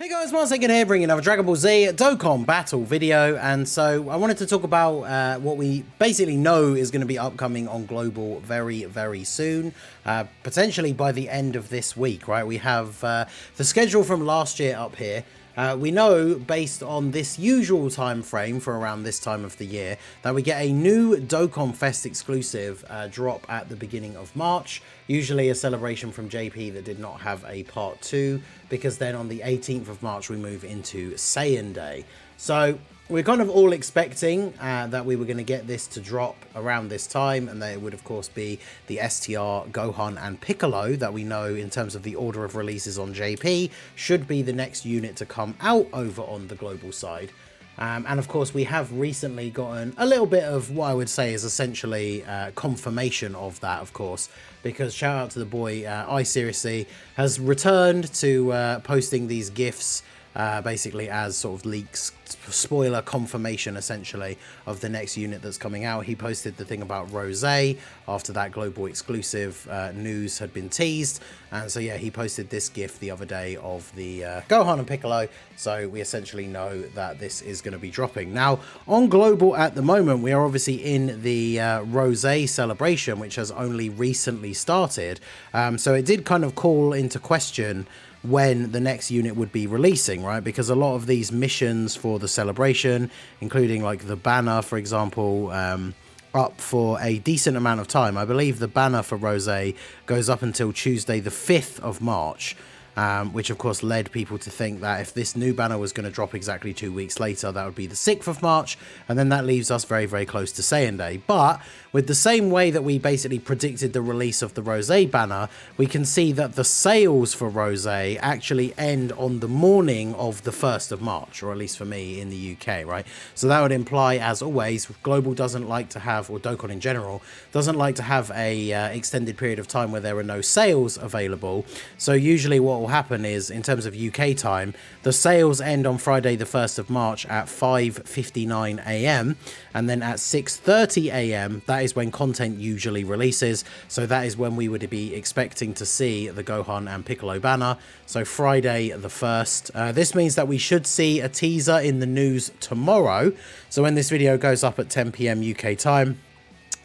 Hey guys, Second here, bringing another Dragon Ball Z Dokkan battle video, and so I wanted to talk about what we basically know is going to be upcoming on Global very soon, potentially by the end of this week, right? We have the schedule from last year up here. We know, based on this usual time frame for around this time of the year, that we get a new Dokkan Fest exclusive drop at the beginning of March. Usually a celebration from JP that did not have a part 2, because then on the 18th of March we move into Saiyan Day. So we're kind of all expecting that we were going to get this to drop around this time, and that it would of course be the STR, Gohan and Piccolo that we know in terms of the order of releases on JP should be the next unit to come out over on the global side. And of course we have recently gotten a little bit of what I would say is essentially confirmation of that, of course, because shout out to the boy I Seriously has returned to posting these GIFs basically as sort of leaks, spoiler confirmation essentially of the next unit that's coming out. He posted the thing about Rose after that global exclusive news had been teased, and so yeah, he posted this GIF the other day of the Gohan and Piccolo, so we essentially know that this is going to be dropping. Now on global at the moment we are obviously in the Rose celebration, which has only recently started, so it did kind of call into question when the next unit would be releasing, right? Because a lot of these missions for the celebration, including like the banner, for example, up for a decent amount of time. I believe the banner for Rose goes up until Tuesday the 5th of March, which of course led people to think that if this new banner was going to drop exactly 2 weeks later, that would be the 6th of March, and then that leaves us very close to Saiyan Day. But with the same way that we basically predicted the release of the Rose banner, we can see that the sales for Rose actually end on the morning of the 1st of March, or at least for me in the UK, right? So that would imply, as always, Global doesn't like to have, or Dokkan in general, doesn't like to have a extended period of time where there are no sales available. So usually what will happen is, in terms of UK time, the sales end on Friday the 1st of March at 5:59 AM, and then at 6:30 AM, that is when content usually releases. So that is when we would be expecting to see the Gohan and Piccolo banner. So Friday the 1st. This means that we should see a teaser in the news tomorrow. So when this video goes up at 10 PM UK time,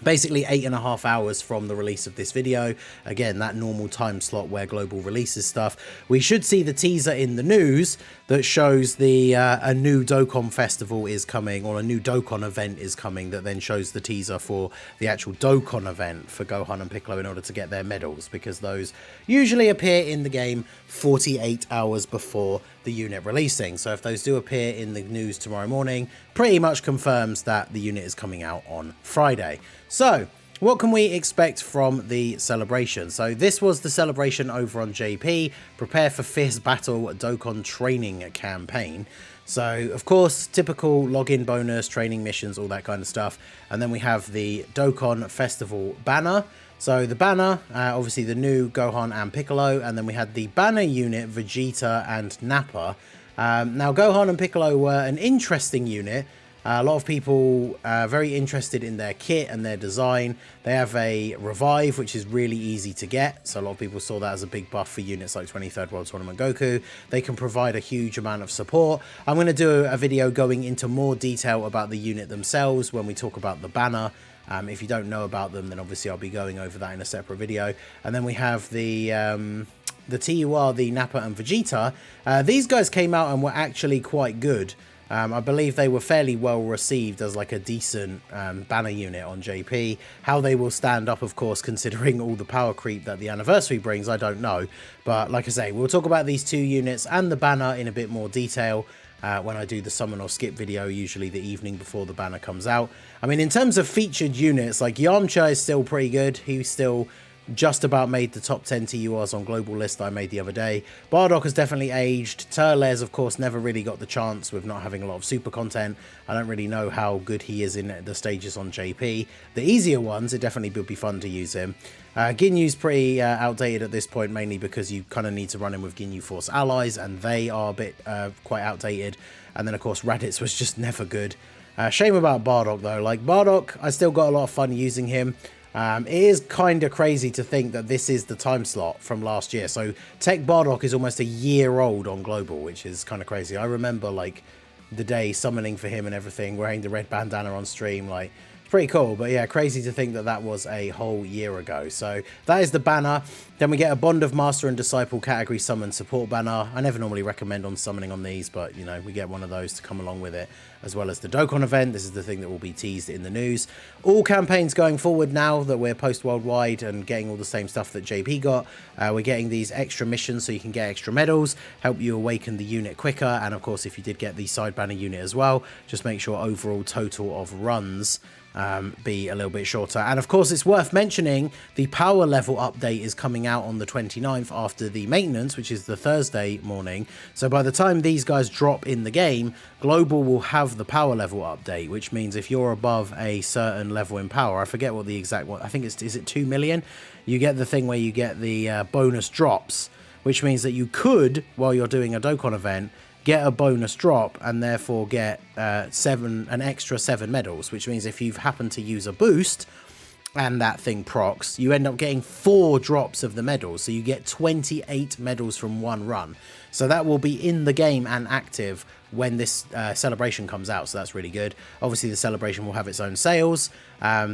basically 8.5 hours from the release of this video, again that normal time slot where Global releases stuff, we should see the teaser in the news that shows the a new Dokkan festival is coming, or a new Dokkan event is coming, that then shows the teaser for the actual Dokkan event for Gohan and Piccolo in order to get their medals, because those usually appear in the game 48 hours before the unit releasing. So if those do appear in the news tomorrow morning, pretty much confirms that the unit is coming out on Friday. So what can we expect from the celebration? So this was the celebration over on JP, Prepare for Fierce Battle Dokkan Training Campaign. So of course, typical login bonus, training missions, all that kind of stuff. And then we have the Dokkan Festival banner. So the banner, obviously the new Gohan and Piccolo, and then we had the banner unit, Vegeta and Nappa. Now Gohan and Piccolo were an interesting unit. A lot of people are very interested in their kit and their design. They have a revive, which is really easy to get. So a lot of people saw that as a big buff for units like 23rd World Tournament Goku. They can provide a huge amount of support. I'm going to do a video going into more detail about the unit themselves when we talk about the banner. If you don't know about them, then obviously I'll be going over that in a separate video. And then we have the TUR, the Nappa and Vegeta. These guys came out and were actually quite good. I believe they were fairly well received as like a decent banner unit on JP. How they will stand up, of course, considering all the power creep that the anniversary brings, I don't know. But like I say, we'll talk about these two units and the banner in a bit more detail when I do the summon or skip video, usually the evening before the banner comes out. I mean, in terms of featured units, like Yamcha is still pretty good. He's still just about made the top 10 TURs on global list I made the other day. Bardock has definitely aged. Turles, of course, never really got the chance with not having a lot of super content. I don't really know how good he is in the stages on JP. The easier ones, it definitely would be fun to use him. Ginyu's pretty outdated at this point, mainly because you kind of need to run him with Ginyu Force allies, and they are a bit quite outdated. And then, of course, Raditz was just never good. Shame about Bardock, though. Like, Bardock, I still got a lot of fun using him. It is kind of crazy to think that this is the time slot from last year. So Tech Bardock is almost a year old on Global, which is kind of crazy. I remember like the day summoning for him and everything, wearing the red bandana on stream, like it's pretty cool. But yeah, crazy to think that that was a whole year ago. So that is the banner. Then we get a Bond of Master and Disciple category summon support banner. I never normally recommend on summoning on these, but you know, we get one of those to come along with it, as well as the Dokkan event. This is the thing that will be teased in the news. All campaigns going forward now that we're post worldwide and getting all the same stuff that JP got. We're getting these extra missions so you can get extra medals, help you awaken the unit quicker. And of course, if you did get the side banner unit as well, just make sure overall total of runs be a little bit shorter. And of course, it's worth mentioning the power level update is coming out on the 29th after the maintenance, which is the Thursday morning. So by the time these guys drop in the game, Global will have the power level update, which means if you're above a certain level in power, I forget what the exact one, I think it's, is it 2 million? You get the thing where you get the bonus drops, which means that you could, while you're doing a Dokkan event, get a bonus drop and therefore get an extra 7 medals, which means if you've happened to use a boost and that thing procs, you end up getting 4 drops of the medals, so you get 28 medals from one run. So that will be in the game and active when this celebration comes out, so that's really good. Obviously the celebration will have its own sales.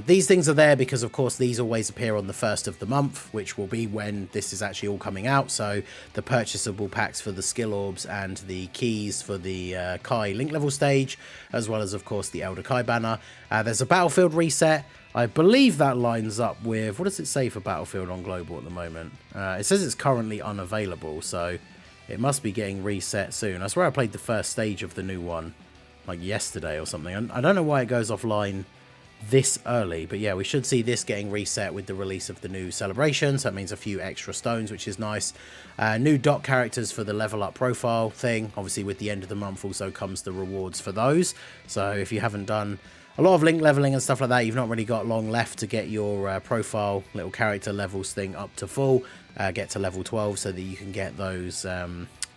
These things are there because of course these always appear on the 1st of the month, which will be when this is actually all coming out. So the purchasable packs for the skill orbs and the keys for the Kai link level stage, as well as of course the Elder Kai banner. There's a battlefield reset. I believe that lines up with, what does it say for Battlefield on Global at the moment? It says it's currently unavailable, so it must be getting reset soon. I swear I played the first stage of the new one like yesterday or something. I don't know why it goes offline this early, but yeah, we should see this getting reset with the release of the new celebration. So that means a few extra stones, which is nice. New dot characters for the level up profile thing. Obviously with the end of the month also comes the rewards for those. So if you haven't done a lot of link leveling and stuff like that, you've not really got long left to get your profile little character levels thing up to full, get to level 12 so that you can get those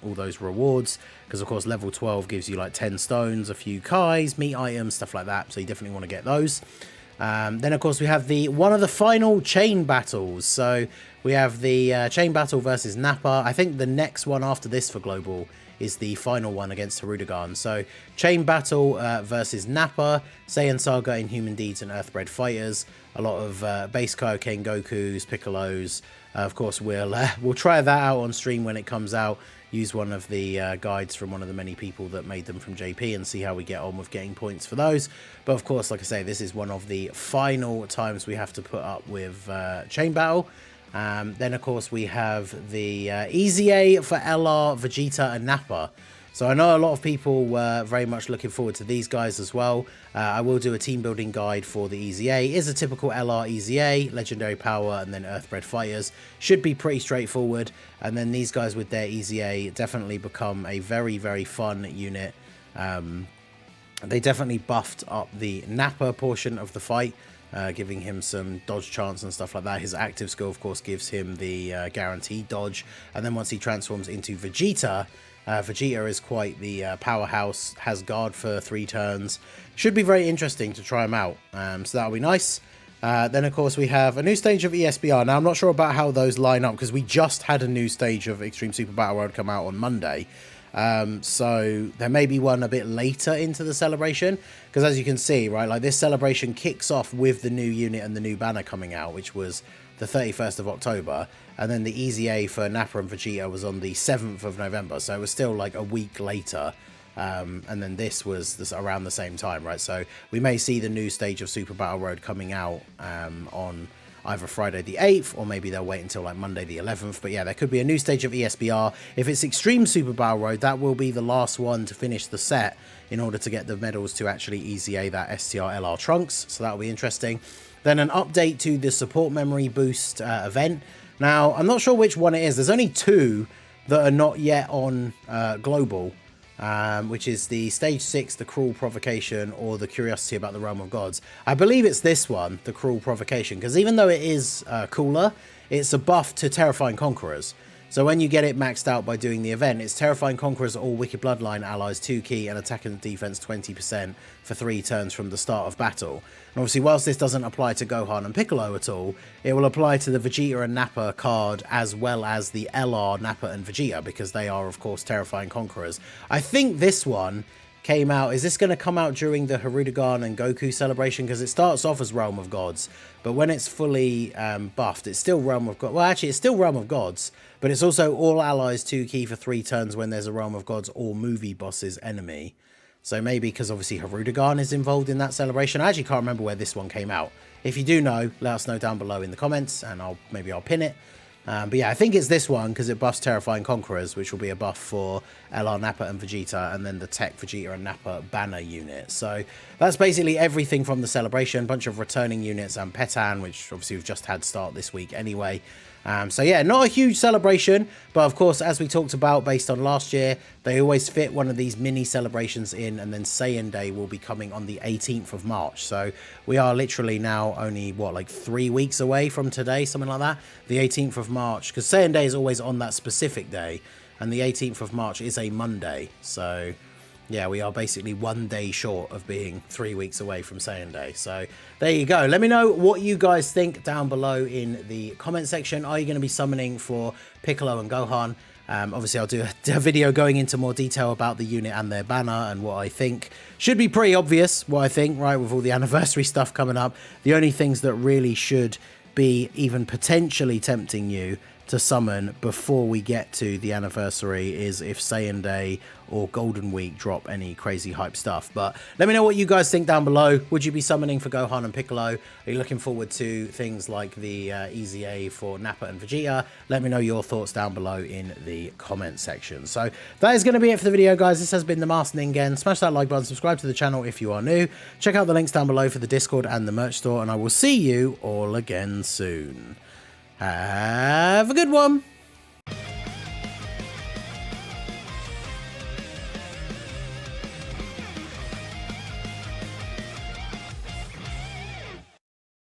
all those rewards, because of course level 12 gives you like 10 stones, a few Kais, meat items, stuff like that, so you definitely want to get those. Then of course we have one of the final chain battles. So we have the chain battle versus Nappa. I think the next one after this for Global is the final one against Hirudegarn. So chain battle versus Nappa, Saiyan Saga, Inhuman Deeds and Earthbred Fighters. A lot of base Kaioken Gokus, Piccolos. Of course we'll try that out on stream when it comes out. Use one of the guides from one of the many people that made them from JP and see how we get on with getting points for those. But of course, like I say, this is one of the final times we have to put up with chain battle. Then of course we have the EZA for LR, Vegeta and Nappa. So I know a lot of people were very much looking forward to these guys as well. I will do a team building guide for the EZA. It is a typical LR EZA, Legendary Power and then Earthbred Fighters. Should be pretty straightforward. And then these guys with their EZA definitely become a very, very fun unit. They definitely buffed up the Nappa portion of the fight, giving him some dodge chance and stuff like that. His active skill, of course, gives him the guaranteed dodge. And then once he transforms into Vegeta, Vegeta is quite the powerhouse, has guard for 3 turns. Should be very interesting to try him out, so that'll be nice. Then, of course, we have a new stage of ESBR. Now, I'm not sure about how those line up, because we just had a new stage of Extreme Super Battle World come out on Monday. So there may be one a bit later into the celebration, because as you can see, right, like this celebration kicks off with the new unit and the new banner coming out, which was the 31st of October, and then the EZA for Nappa and Vegeta was on the 7th of November, so it was still like a week later. And then this was around the same time, right? So we may see the new stage of Super Battle Road coming out on either Friday the 8th, or maybe they'll wait until like Monday the 11th. But yeah, there could be a new stage of ESBR. If it's Extreme Super Battle Road, that will be the last one to finish the set in order to get the medals to actually EZA that STR LR Trunks. So that'll be interesting. Then an update to the support memory boost event. Now, I'm not sure which one it is. There's only 2 that are not yet on Global, which is the Stage 6, the Cruel Provocation, or the Curiosity About the Realm of Gods. I believe it's this one, the Cruel Provocation, because even though it is cooler, it's a buff to Terrifying Conquerors. So when you get it maxed out by doing the event, it's Terrifying Conquerors all Wicked Bloodline allies 2 key and attack and defense 20% for 3 turns from the start of battle. And obviously, whilst this doesn't apply to Gohan and Piccolo at all, it will apply to the Vegeta and Nappa card as well as the LR Nappa and Vegeta, because they are, of course, Terrifying Conquerors. I think this one came out, is this going to come out during the Hirudegarn and Goku celebration? Because it starts off as Realm of Gods, but when it's fully buffed, it's still Realm of Gods. Well, actually, it's still Realm of Gods, but it's also all allies 2 key for 3 turns when there's a Realm of Gods or movie boss's enemy. So maybe because obviously Hirudegarn is involved in that celebration. I actually can't remember where this one came out. If you do know, let us know down below in the comments, and maybe I'll pin it. But yeah, I think it's this one because it buffs Terrifying Conquerors, which will be a buff for LR Nappa and Vegeta, and then the Tech Vegeta and Nappa banner unit. So that's basically everything from the celebration. Bunch of returning units and Petan, which obviously we've just had start this week anyway. So yeah, not a huge celebration, but of course, as we talked about based on last year, they always fit one of these mini celebrations in, and then Saiyan Day will be coming on the 18th of March. So we are literally now only, what, like 3 weeks away from today, something like that? The 18th of March, because Saiyan Day is always on that specific day, and the 18th of March is a Monday. So yeah, we are basically 1 day short of being 3 weeks away from Saiyan Day. So there you go. Let me know what you guys think down below in the comment section. Are you going to be summoning for Piccolo and Gohan? Obviously, I'll do a video going into more detail about the unit and their banner and what I think. Should be pretty obvious what I think, right, with all the anniversary stuff coming up. The only things that really should be even potentially tempting you to summon before we get to the anniversary is if Saiyan Day or Golden Week drop any crazy hype stuff. But let me know what you guys think down below. Would you be summoning for Gohan and Piccolo? Are you looking forward to things like the EZA for Nappa and Vegeta? Let me know your thoughts down below in the comment section. So that is going to be it for the video, guys. This has been the Master Ningen. Smash that like button, subscribe to the channel if you are new. Check out the links down below for the Discord and the merch store, and I will see you all again soon. Have a good one.